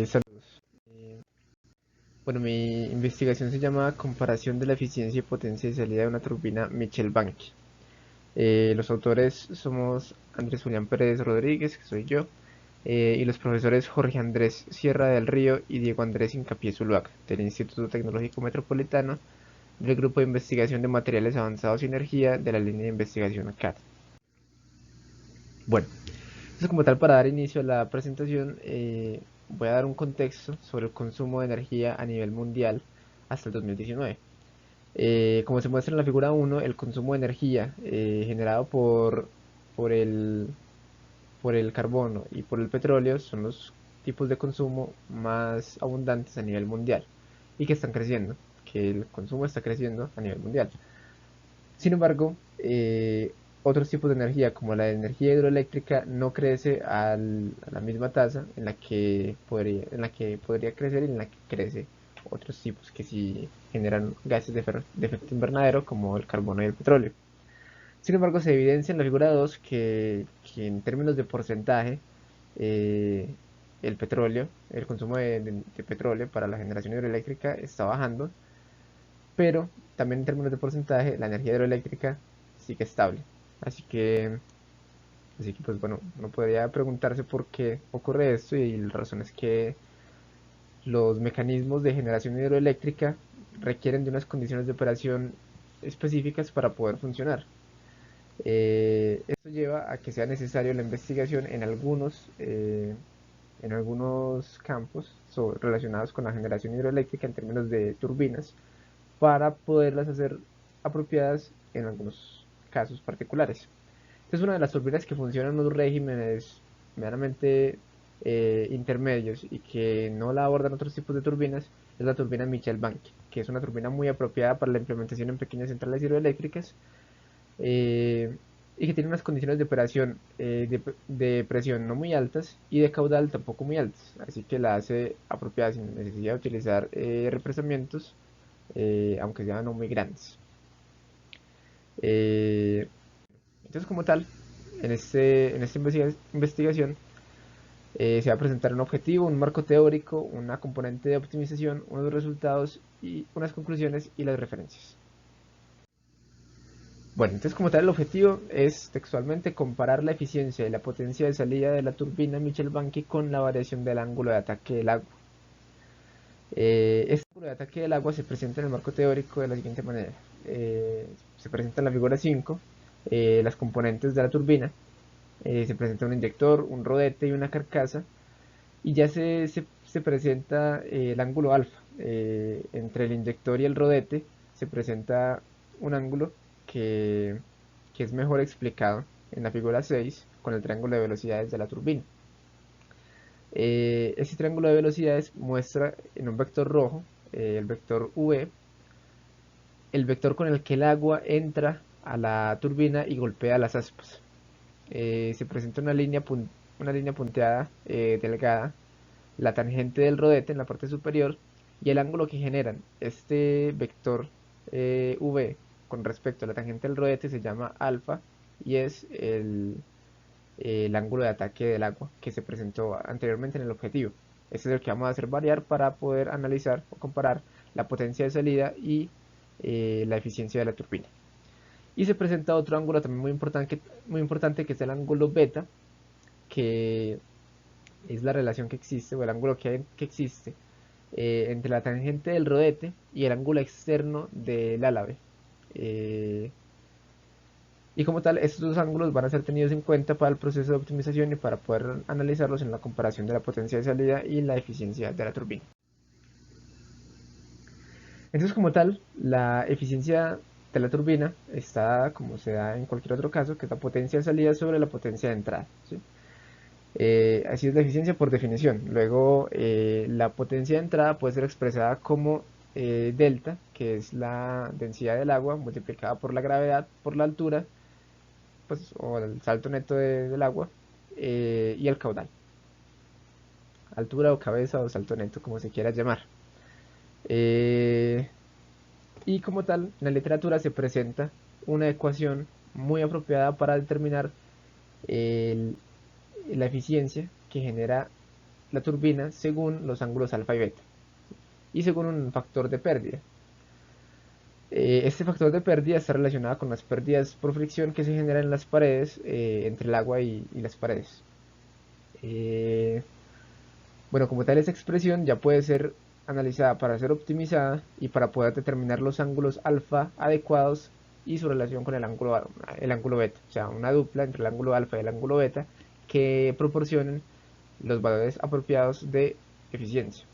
Saludos. Bueno, mi investigación se llama Comparación de la eficiencia y potencia de salida de una turbina Mitchell-Bank. Los autores somos Andrés Julián Pérez Rodríguez, que soy yo, y los profesores Jorge Andrés Sierra del Río y Diego Andrés Incapié Zuluaga, del Instituto Tecnológico Metropolitano, del Grupo de Investigación de Materiales Avanzados y Energía de la línea de investigación CAT. Bueno, entonces como tal, para dar inicio a la presentación, voy a dar un contexto sobre el consumo de energía a nivel mundial hasta el 2019. Como se muestra en la figura 1, el consumo de energía generado por, el, por el carbono y por el petróleo son los tipos de consumo más abundantes a nivel mundial y que están creciendo, que el consumo está creciendo a nivel mundial. Sin embargo, otros tipos de energía, como la energía hidroeléctrica, no crece a la misma tasa en la que podría crecer y en la que crece otros tipos que sí generan gases de efecto invernadero, como el carbono y el petróleo. Sin embargo, se evidencia en la figura 2 que en términos de porcentaje, eh, el petróleo, el consumo de petróleo para la generación hidroeléctrica está bajando, pero también en términos de porcentaje la energía hidroeléctrica sigue estable. Así que, así que pues bueno, uno podría preguntarse por qué ocurre esto y la razón es que los mecanismos de generación hidroeléctrica requieren de unas condiciones de operación específicas para poder funcionar. Esto lleva a que sea necesario la investigación en algunos campos relacionados con la generación hidroeléctrica en términos de turbinas para poderlas hacer apropiadas en algunos casos particulares. Esta es una de las turbinas que funcionan en unos regímenes meramente intermedios y que no la abordan otros tipos de turbinas, es la turbina Mitchell-Bank, que es una turbina muy apropiada para la implementación en pequeñas centrales hidroeléctricas eh, y que tiene unas condiciones de operación de presión no muy altas y de caudal tampoco muy altas, así que la hace apropiada sin necesidad de utilizar represamientos, aunque sean no muy grandes. Eh, entonces, como tal, en esta investigación se va a presentar un objetivo, un marco teórico, una componente de optimización, unos resultados y unas conclusiones y las referencias. Bueno, entonces como tal el objetivo es textualmente comparar la eficiencia y la potencia de salida de la turbina Mitchell-Banky con la variación del ángulo de ataque del agua. Este ángulo de ataque del agua se presenta en el marco teórico de la siguiente manera. Se presenta en la figura 5 las componentes de la turbina. Se presenta un inyector, un rodete y una carcasa. Y ya se presenta el ángulo alfa. Entre el inyector y el rodete se presenta un ángulo que, que es mejor explicado en la figura 6 con el triángulo de velocidades de la turbina. Este triángulo de velocidades muestra en un vector rojo, el vector V, el vector con el que el agua entra a la turbina y golpea las aspas. Se presenta una línea punteada delgada, la tangente del rodete en la parte superior y el ángulo que generan este vector V con respecto a la tangente del rodete se llama alfa y es el ángulo de ataque del agua que se presentó anteriormente en el objetivo. Este es el que vamos a hacer variar para poder analizar o comparar la potencia de salida y la eficiencia de la turbina. Y se presenta otro ángulo también muy importante que es el ángulo beta, que es la relación que existe o el ángulo que existe entre la tangente del rodete y el ángulo externo del álave. Eh, y como tal, estos dos ángulos van a ser tenidos en cuenta para el proceso de optimización y para poder analizarlos en la comparación de la potencia de salida y la eficiencia de la turbina. Entonces, como tal, la eficiencia de la turbina está, como se da en cualquier otro caso, que es la potencia de salida sobre la potencia de entrada, ¿sí? Así es la eficiencia por definición. Luego, la potencia de entrada puede ser expresada como delta, que es la densidad del agua multiplicada por la gravedad, por la altura, pues, o el salto neto del agua, y el caudal. Altura o cabeza o salto neto, como se quiera llamar. Eh, y como tal, en la literatura se presenta una ecuación muy apropiada para determinar el- la eficiencia que genera la turbina según los ángulos alfa y beta y según un factor de pérdida. Este factor de pérdida está relacionado con las pérdidas por fricción que se generan en las paredes, entre el agua y las paredes. Bueno, como tal, esa expresión ya puede ser analizada para ser optimizada y para poder determinar los ángulos alfa adecuados y su relación con el ángulo beta, o sea, una dupla entre el ángulo alfa y el ángulo beta que proporcionen los valores apropiados de eficiencia.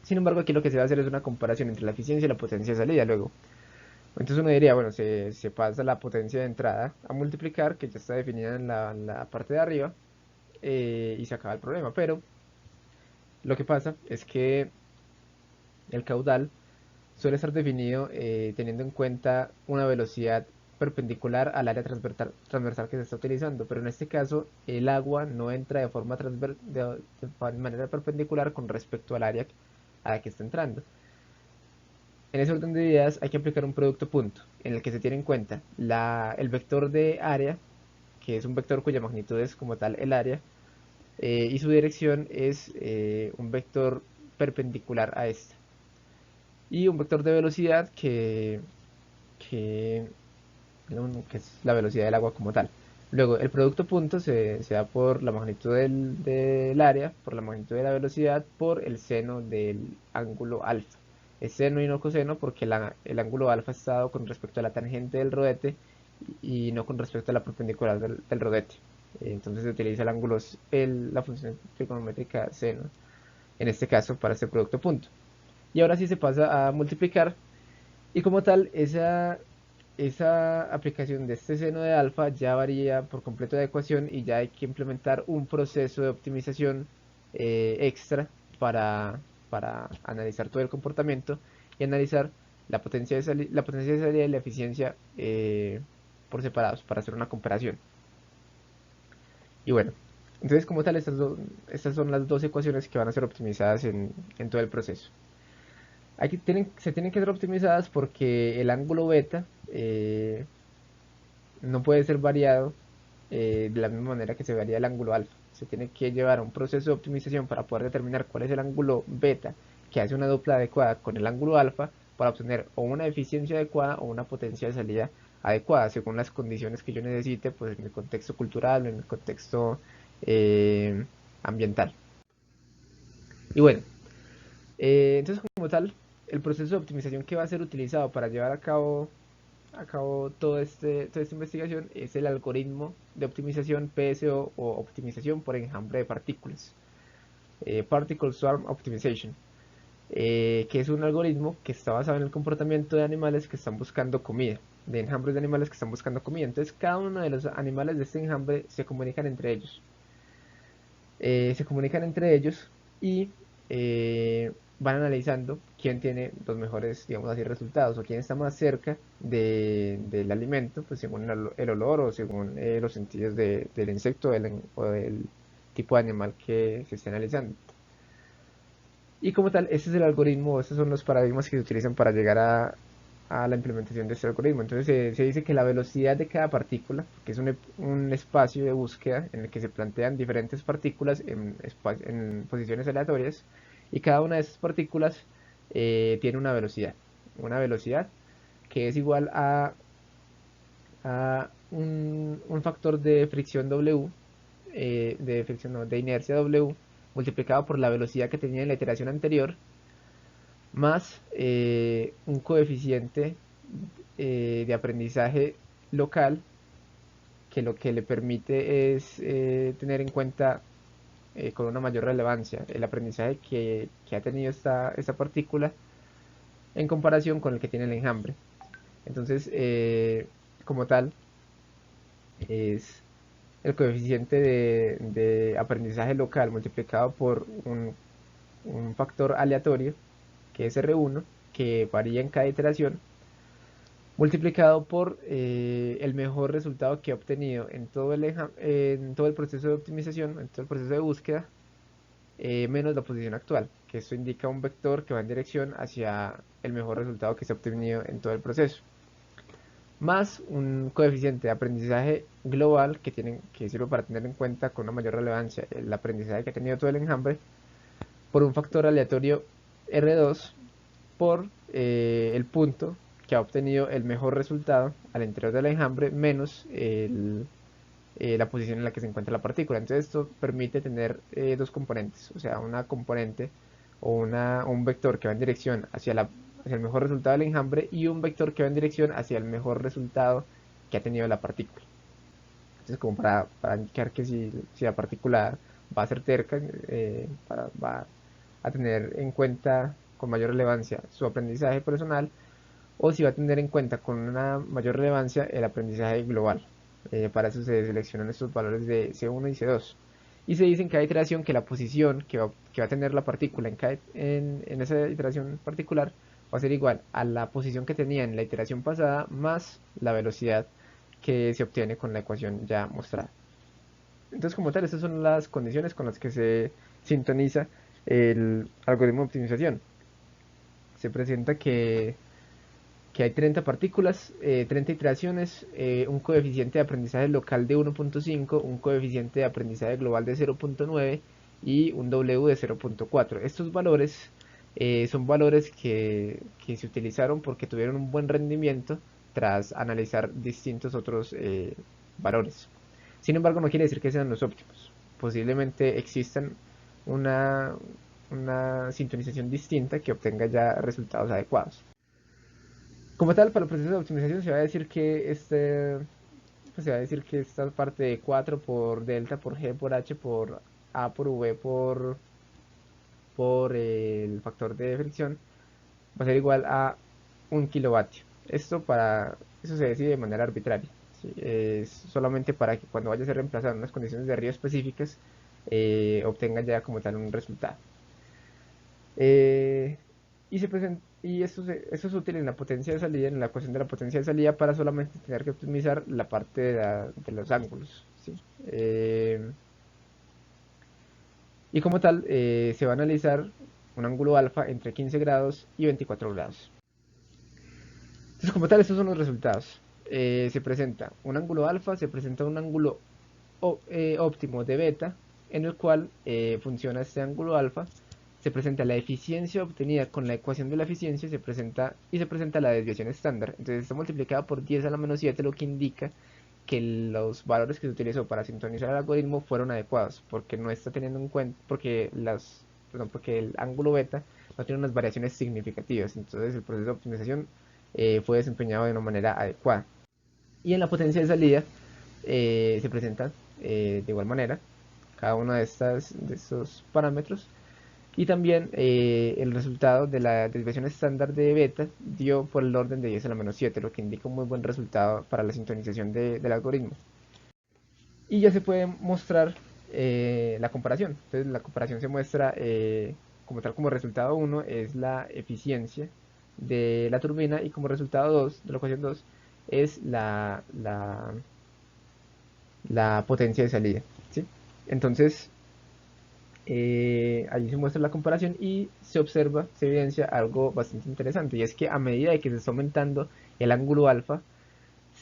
Sin embargo, aquí lo que se va a hacer es una comparación entre la eficiencia y la potencia de salida luego. Entonces uno diría, bueno, se pasa la potencia de entrada a multiplicar, que ya está definida en la parte de arriba, y se acaba el problema. Pero lo que pasa es que el caudal suele estar definido teniendo en cuenta una velocidad perpendicular al área transversal que se está utilizando, pero en este caso el agua no entra de manera perpendicular con respecto al área a la que está entrando. En ese orden de ideas hay que aplicar un producto punto, en el que se tiene en cuenta el vector de área, que es un vector cuya magnitud es como tal el área, y su dirección es un vector perpendicular a esta. Y un vector de velocidad que, que es la velocidad del agua como tal. Luego, el producto punto se da por la magnitud del área, por la magnitud de la velocidad, por el seno del ángulo alfa. Es seno y no coseno porque el ángulo alfa está dado con respecto a la tangente del rodete y no con respecto a la perpendicular del rodete. Entonces se utiliza el ángulo, la función trigonométrica seno, en este caso para este producto punto. Y ahora sí se pasa a multiplicar y como tal esa aplicación de este seno de alfa ya varía por completo de ecuación y ya hay que implementar un proceso de optimización extra para analizar todo el comportamiento y analizar la potencia de salida y la eficiencia por separados para hacer una comparación. Y bueno, entonces como tal estas son las dos ecuaciones que van a ser optimizadas en todo el proceso. Se tienen que ser optimizadas porque el ángulo beta no puede ser variado de la misma manera que se varía el ángulo alfa. Se tiene que llevar a un proceso de optimización para poder determinar cuál es el ángulo beta que hace una dupla adecuada con el ángulo alfa para obtener o una eficiencia adecuada o una potencia de salida adecuada según las condiciones que yo necesite, pues en el contexto cultural, en el contexto eh, ambiental. Y bueno, entonces como tal, el proceso de optimización que va a ser utilizado para llevar a cabo toda esta investigación es el algoritmo de optimización PSO o optimización por enjambre de partículas, Particle Swarm Optimization, que es un algoritmo que está basado en el comportamiento de animales que están buscando comida, de enjambres de animales que están buscando comida. Entonces cada uno de los animales de este enjambre se comunican entre ellos. Y van analizando quién tiene los mejores, digamos así, resultados o quién está más cerca del alimento, pues según el olor o según los sentidos del insecto o del tipo de animal que se esté analizando. Y como tal, este es el algoritmo, estos son los paradigmas que se utilizan para llegar a la implementación de este algoritmo. Entonces se dice que la velocidad de cada partícula, que es un espacio de búsqueda en el que se plantean diferentes partículas en posiciones aleatorias, y cada una de esas partículas tiene una velocidad que es igual a un factor de fricción W, de fricción no, de inercia W, multiplicado por la velocidad que tenía en la iteración anterior, más un coeficiente de aprendizaje local que lo que le permite es tener en cuenta con una mayor relevancia el aprendizaje que ha tenido esta partícula en comparación con el que tiene el enjambre. Entonces, como tal, es el coeficiente de aprendizaje local multiplicado por un factor aleatorio, que es R1, que varía en cada iteración, multiplicado por el mejor resultado que he obtenido en todo el proceso de optimización, en todo el proceso de búsqueda, menos la posición actual, que esto indica un vector que va en dirección hacia el mejor resultado que se ha obtenido en todo el proceso. más un coeficiente de aprendizaje global que sirve para tener en cuenta con una mayor relevancia el aprendizaje que ha tenido todo el enjambre, por un factor aleatorio R2 por el punto que ha obtenido el mejor resultado al interior del enjambre menos la posición en la que se encuentra la partícula. Entonces esto permite tener dos componentes, o sea, una componente un vector que va en dirección hacia el mejor resultado del enjambre y un vector que va en dirección hacia el mejor resultado que ha tenido la partícula. Entonces, como para indicar que si la partícula va a ser terca, va a tener en cuenta con mayor relevancia su aprendizaje personal, o si va a tener en cuenta con una mayor relevancia el aprendizaje global. Para eso se seleccionan estos valores de C1 y C2. Y se dice en cada iteración que la posición que va a tener la partícula en esa iteración particular va a ser igual a la posición que tenía en la iteración pasada más la velocidad que se obtiene con la ecuación ya mostrada. Entonces, como tal, estas son las condiciones con las que se sintoniza el algoritmo de optimización. Se presenta que hay 30 partículas, 30 iteraciones, un coeficiente de aprendizaje local de 1.5, un coeficiente de aprendizaje global de 0.9 y un W de 0.4. Estos valores son valores que se utilizaron porque tuvieron un buen rendimiento tras analizar distintos otros valores. Sin embargo, no quiere decir que sean los óptimos. Posiblemente existan una, una sintonización distinta que obtenga ya resultados adecuados. Como tal, para el proceso de optimización se va a decir que se va a decir que esta parte de 4 por delta por G por H por A por V por el factor de fricción va a ser igual a 1 kilovatio. Eso se decide de manera arbitraria. ¿Sí? Es solamente para que cuando vaya a ser reemplazado en unas condiciones de río específicas obtenga ya como tal un resultado. Eh, y esto es útil en la potencia de salida, en la ecuación de la potencia de salida, para solamente tener que optimizar la parte de los ángulos. ¿Sí? Y como tal, se va a analizar un ángulo alfa entre 15 grados y 24 grados. Entonces, como tal, estos son los resultados. Se presenta un ángulo alfa, se presenta un ángulo óptimo de beta, en el cual funciona este ángulo alfa, se presenta la eficiencia obtenida con la ecuación de la eficiencia, se presenta la desviación estándar. Entonces está multiplicada por 10 a la menos 7, lo que indica que los valores que se utilizó para sintonizar el algoritmo fueron adecuados, porque no está teniendo en cuenta, porque el ángulo beta no tiene unas variaciones significativas. Entonces el proceso de optimización fue desempeñado de una manera adecuada. Y en la potencia de salida se presenta de igual manera cada uno de estos parámetros, y también el resultado de la desviación estándar de beta dio por el orden de 10 a la menos 7, lo que indica un muy buen resultado para la sintonización del algoritmo. Y ya se puede mostrar la comparación. Entonces la comparación se muestra como tal. Como resultado 1 es la eficiencia de la turbina, y como resultado 2 de la ecuación 2 es la potencia de salida. ¿Sí? Entonces allí se muestra la comparación y se evidencia algo bastante interesante, y es que a medida de que se está aumentando el ángulo alfa,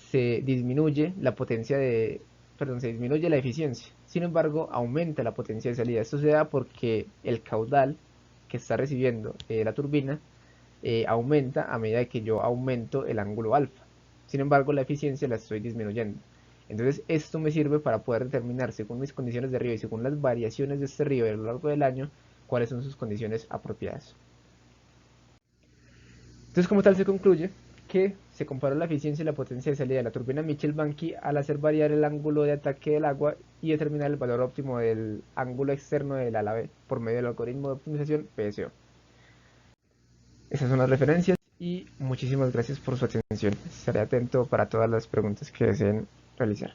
se disminuye se disminuye la eficiencia. Sin embargo, aumenta la potencia de salida. Esto se da porque el caudal que está recibiendo la turbina aumenta a medida que yo aumento el ángulo alfa. Sin embargo, la eficiencia la estoy disminuyendo. Entonces, esto me sirve para poder determinar, según mis condiciones de río y según las variaciones de este río a lo largo del año, cuáles son sus condiciones apropiadas. Entonces, como tal, se concluye que se comparó la eficiencia y la potencia de salida de la turbina Mitchell-Banky al hacer variar el ángulo de ataque del agua y determinar el valor óptimo del ángulo externo del ala B por medio del algoritmo de optimización PSO. Esas son las referencias y muchísimas gracias por su atención. Estaré atento para todas las preguntas que deseen realizar.